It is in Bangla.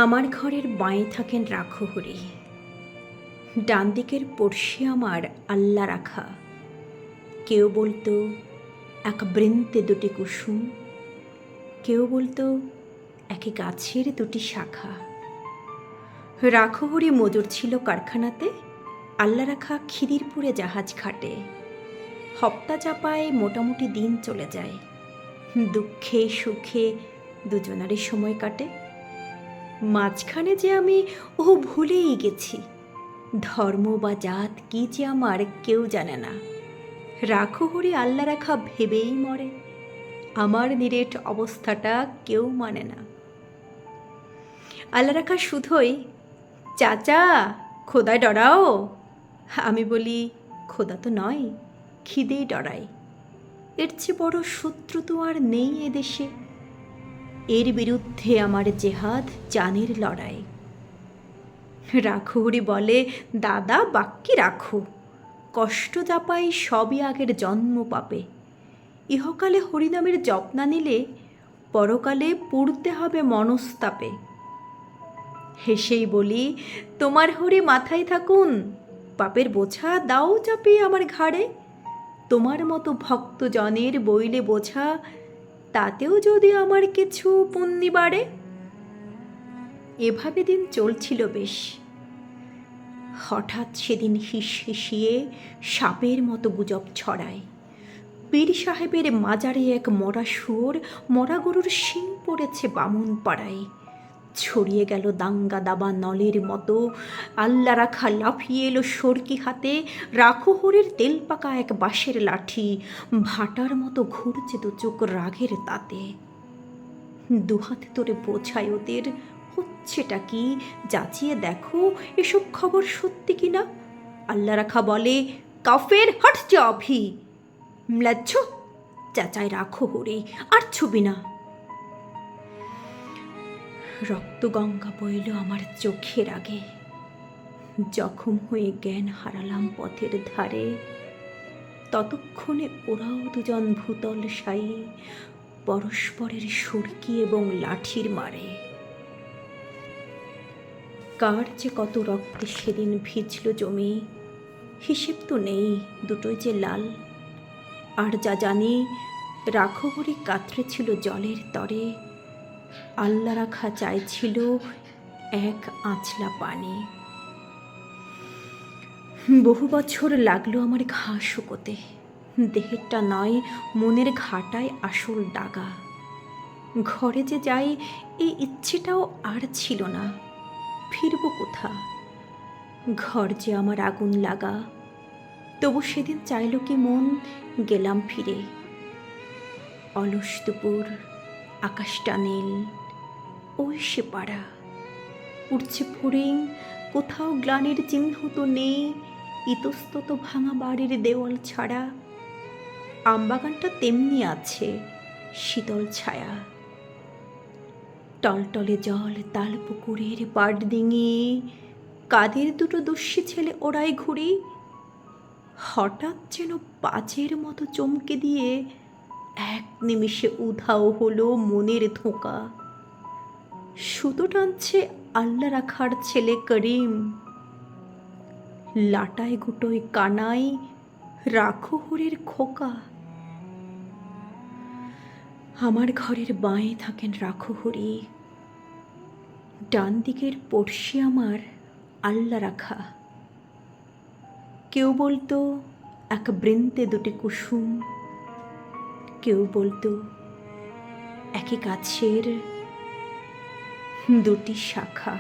আমার ঘরের বাঁয়ে থাকেন রাখহরি, ডান দিকের পড়শি আমার আল্লা রাখা। কেউ বলতো এক বৃন্তে দুটি কুসুম, কেউ বলতো একে গাছের দুটি শাখা। রাখহরি মজুর ছিল কারখানাতে, আল্লা রাখা খিদিরপুরে জাহাজ ঘাটে। হপ্তা চাপায় মোটামুটি দিন চলে যায়, দুঃখে সুখে দুজনারই সময় কাটে। মাঝখানে যে আমি ভুলেই গেছি, ধর্ম বা জাত কি যে আমার কেউ জানে না। রাখহরি আল্লা রাখা ভেবেই মরে, আমার নিরেট অবস্থাটা কেউ মানে না। আল্লা রাখা শুধুই চাচা খোদায় ডরাও। আমি বলি খোদা তো নয়, খিদেই ডরাই। এর চেয়ে বড় শত্রু তো আর নেই এদেশে। এর বিরুদ্ধে আমার জেহাদ জানের লড়াই। রাখহরি বলে দাদা বাক্যি রাখো, কষ্ট চাপাই সবই আগের জন্ম পাবে। ইহকালে হরিনামের জপ না নিলে পরকালে পুড়তে হবে মনস্তাপে। হেসেই বলি তোমার হরি মাথায় থাকুন, পাপের বোঝা দাও চাপিয়ে আমার ঘাড়ে। তোমার মতো ভক্তজনের বইলে বোঝা, তাতেও যদি আমার কিছু পুণ্যি বাড়ে। এভাবে দিন চলছিল বেশ। হঠাৎ সেদিন হিসহিসিয়ে সাপের মতো গুজব ছড়ায়। পীর সাহেবের মাজারে এক মরা শুয়োর, মরা গরুর শিং পড়েছে বামুন পাড়ায়। ছড়িয়ে গেল দাঙ্গা দাবা নলের মতো। আল্লা রাখা লাফিয়ে এলো সরকি হাতে, রাখহরির তেল পাকা এক বাঁশের লাঠি। ভাটার মতো ঘুরছে দু চোখ রাগের তাতে। দুহাতে তোরে বোঝায় ওদের, হচ্ছেটা কি যাচিয়ে দেখো এসব খবর সত্যি কিনা। আল্লা রাখা বলে কাফের হট যা অভি। ম্লাচ্ছ চাচাই রাখহরি আর ছুবি না। রক্তগঙ্গা বইল আমার চোখের আগে, জখম হয়ে জ্ঞান হারালাম পথের ধারে। ততক্ষণে ওরাও দুজন ভূতল সাই, পরস্পরের সরকি এবং লাঠির মারে। কার যে কত রক্তে সেদিন ভিজল জমি, হিসেব তো নেই, দুটোই যে লাল। আর যা জানি রাখহরি কাতরে ছিল জলের তরে, আল্লা রাখা চাইছিল এক আঁচলা পানি। বহু বছর লাগলো আমার ঘা শুকোতে, দেহেরটা নয় মনের ঘাটায় আসল দাগা। ঘরে যে যাই এই ইচ্ছেটাও আর ছিল না, ফিরব কোথা। ঘর যে আমার আগুন লাগা, তবু সেদিন চাইল কি মন গেলাম ফিরে। অলস দুপুর, আকাশটা নীল, ওই সে পাড়া উঠছে ফড়িং, কোথাও গ্লানির চিহ্ন তো নেই, ইতস্তত ভাঙা বাড়ির দেওয়াল ছাড়া। আমবাগানটা তেমনি আছে, শীতল ছায়া। টলটলে জল তাল পুকুরের পাড় ডিঙি, কাদের দুটো দস্যি ছেলে ওড়াই ঘুড়ি। হঠাৎ যেন বাজের মতো চমকে দিয়ে এক নিমিষে উধাও হলো মনের ধোঁকা। সুতো টানছে আল্লা রাখার ছেলে করিম, লাটায় গুটোয় কানাই রাখহরির খোকা। আমার ঘরের বাঁয়ে থাকেন রাখহরি, ডান দিকের পড়শি আমার আল্লা রাখা। কেউ বলতো এক বৃন্তে দুটি কুসুম, কেউ বলতো একে গাছের দুটি শাখা।